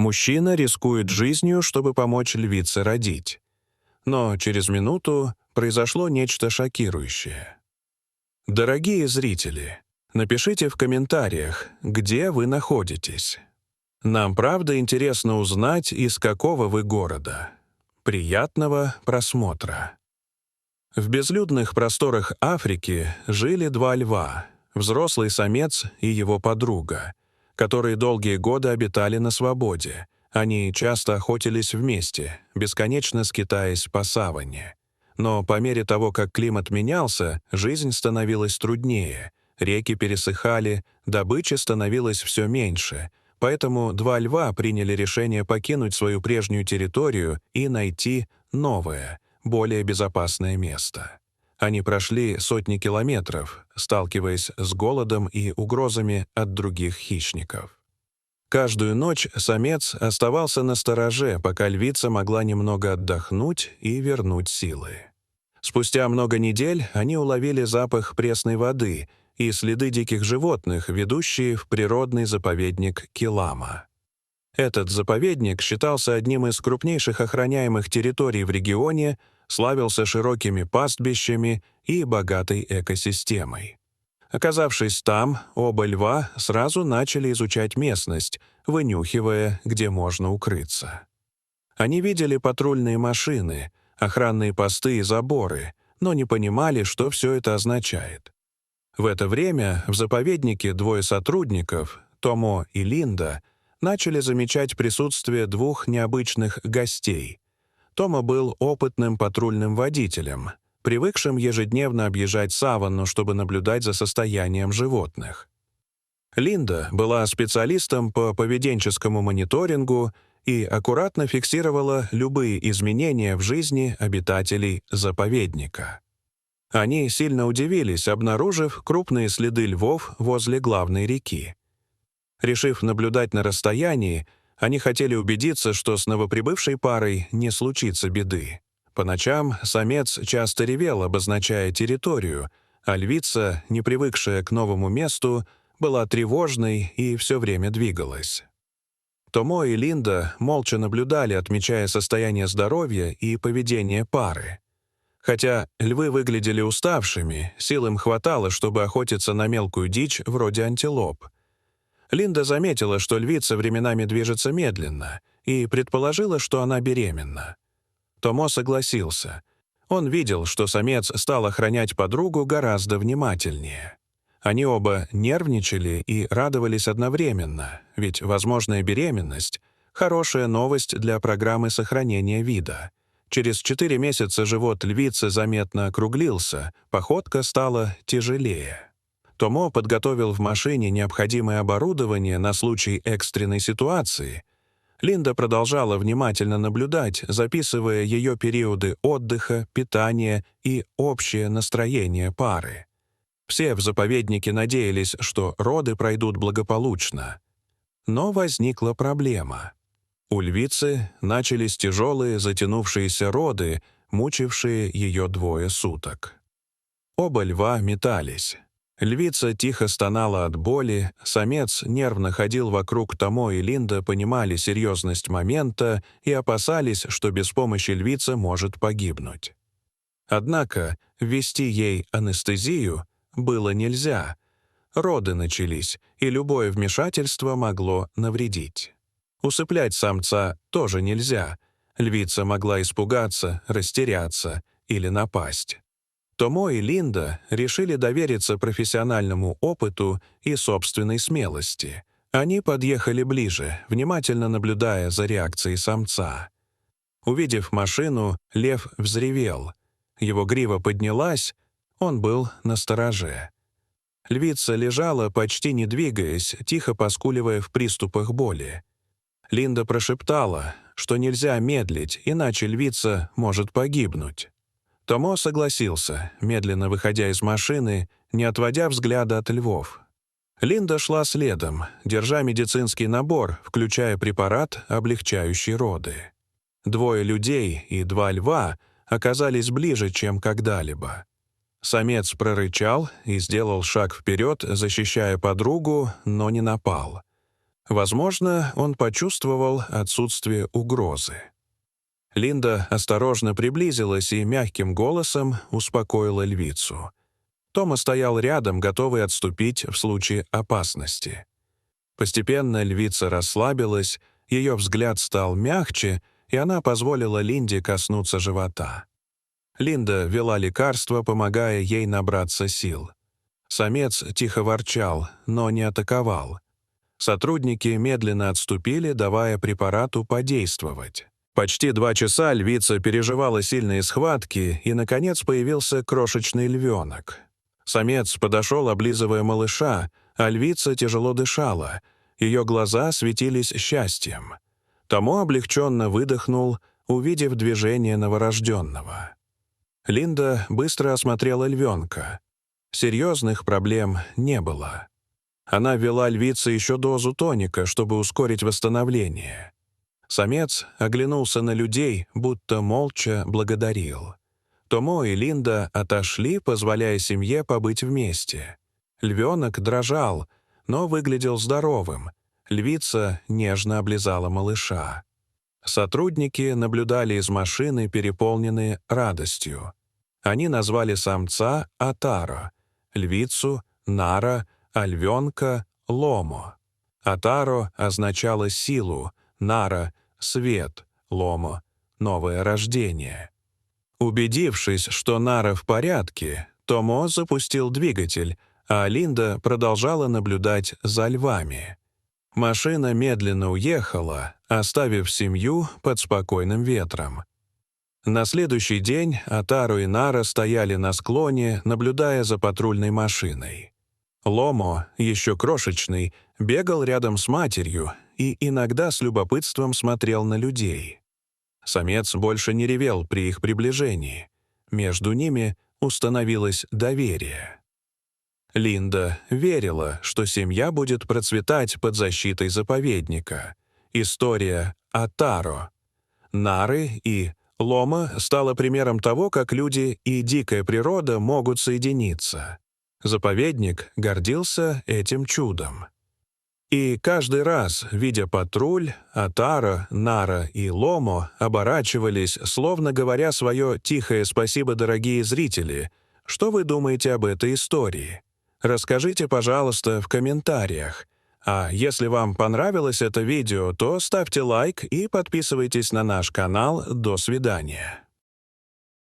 Мужчина рискует жизнью, чтобы помочь львице родить. Но через минуту произошло нечто шокирующее. Дорогие зрители, напишите в комментариях, где вы находитесь. Нам правда интересно узнать, из какого вы города. Приятного просмотра. В безлюдных просторах Африки жили два льва, взрослый самец и его подруга, которые долгие годы обитали на свободе. Они часто охотились вместе, бесконечно скитаясь по саванне. Но по мере того, как климат менялся, жизнь становилась труднее, реки пересыхали, добычи становилось все меньше, поэтому два льва приняли решение покинуть свою прежнюю территорию и найти новое, более безопасное место. Они прошли сотни километров, сталкиваясь с голодом и угрозами от других хищников. Каждую ночь самец оставался настороже, пока львица могла немного отдохнуть и вернуть силы. Спустя много недель они уловили запах пресной воды и следы диких животных, ведущие в природный заповедник Килама. Этот заповедник считался одним из крупнейших охраняемых территорий в регионе, славился широкими пастбищами и богатой экосистемой. Оказавшись там, оба льва сразу начали изучать местность, вынюхивая, где можно укрыться. Они видели патрульные машины, охранные посты и заборы, но не понимали, что все это означает. В это время в заповеднике двое сотрудников, Томо и Линда, начали замечать присутствие двух необычных гостей. Томо был опытным патрульным водителем, привыкшим ежедневно объезжать саванну, чтобы наблюдать за состоянием животных. Линда была специалистом по поведенческому мониторингу и аккуратно фиксировала любые изменения в жизни обитателей заповедника. Они сильно удивились, обнаружив крупные следы львов возле главной реки. Решив наблюдать на расстоянии, они хотели убедиться, что с новоприбывшей парой не случится беды. По ночам самец часто ревел, обозначая территорию, а львица, не привыкшая к новому месту, была тревожной и все время двигалась. Томо и Линда молча наблюдали, отмечая состояние здоровья и поведение пары. Хотя львы выглядели уставшими, сил им хватало, чтобы охотиться на мелкую дичь вроде антилоп. Линда заметила, что львица временами движется медленно, и предположила, что она беременна. Томо согласился. Он видел, что самец стал охранять подругу гораздо внимательнее. Они оба нервничали и радовались одновременно, ведь возможная беременность — хорошая новость для программы сохранения вида. Через 4 месяца живот львицы заметно округлился, походка стала тяжелее. Томо подготовил в машине необходимое оборудование на случай экстренной ситуации. Линда продолжала внимательно наблюдать, записывая ее периоды отдыха, питания и общее настроение пары. Все в заповеднике надеялись, что роды пройдут благополучно. Но возникла проблема. У львицы начались тяжелые затянувшиеся роды, мучившие ее 2 суток. Оба льва метались. Львица тихо стонала от боли, самец нервно ходил вокруг. Томо и Линда понимали серьезность момента и опасались, что без помощи львица может погибнуть. Однако ввести ей анестезию было нельзя. Роды начались, и любое вмешательство могло навредить. Усыплять самца тоже нельзя. Львица могла испугаться, растеряться или напасть. Томо и Линда решили довериться профессиональному опыту и собственной смелости. Они подъехали ближе, внимательно наблюдая за реакцией самца. Увидев машину, лев взревел. Его грива поднялась, он был настороже. Львица лежала, почти не двигаясь, тихо поскуливая в приступах боли. Линда прошептала, что нельзя медлить, иначе львица может погибнуть. Томо согласился, медленно выходя из машины, не отводя взгляда от львов. Линда шла следом, держа медицинский набор, включая препарат, облегчающий роды. 2 людей и 2 льва оказались ближе, чем когда-либо. Самец прорычал и сделал шаг вперед, защищая подругу, но не напал. Возможно, он почувствовал отсутствие угрозы. Линда осторожно приблизилась и мягким голосом успокоила львицу. Тома стоял рядом, готовый отступить в случае опасности. Постепенно львица расслабилась, ее взгляд стал мягче, и она позволила Линде коснуться живота. Линда вела лекарство, помогая ей набраться сил. Самец тихо ворчал, но не атаковал. Сотрудники медленно отступили, давая препарату подействовать. Почти 2 часа львица переживала сильные схватки, и, наконец, появился крошечный львенок. Самец подошел, облизывая малыша, а львица тяжело дышала. Ее глаза светились счастьем. Томо облегченно выдохнул, увидев движение новорожденного. Линда быстро осмотрела львенка. Серьезных проблем не было. Она ввела львице еще дозу тоника, чтобы ускорить восстановление. Самец оглянулся на людей, будто молча благодарил. Томо и Линда отошли, позволяя семье побыть вместе. Львенок дрожал, но выглядел здоровым. Львица нежно облизала малыша. Сотрудники наблюдали из машины, переполненные радостью. Они назвали самца Атаро, львицу Нара, а львенка Ломо. Атаро означало силу, Нара — свет, Ломо — новое рождение. Убедившись, что Нара в порядке, Томо запустил двигатель, а Линда продолжала наблюдать за львами. Машина медленно уехала, оставив семью под спокойным ветром. На следующий день Атару и Нара стояли на склоне, наблюдая за патрульной машиной. Ломо, еще крошечный, бегал рядом с матерью и иногда с любопытством смотрел на людей. Самец больше не ревел при их приближении. Между ними установилось доверие. Линда верила, что семья будет процветать под защитой заповедника. История Атаро, Нары и Ломо стала примером того, как люди и дикая природа могут соединиться. Заповедник гордился этим чудом. И каждый раз, видя патруль, Атаро, Нара и Ломо оборачивались, словно говоря свое тихое «спасибо, дорогие зрители». Что вы думаете об этой истории? Расскажите, пожалуйста, в комментариях. А если вам понравилось это видео, то ставьте лайк и подписывайтесь на наш канал. До свидания.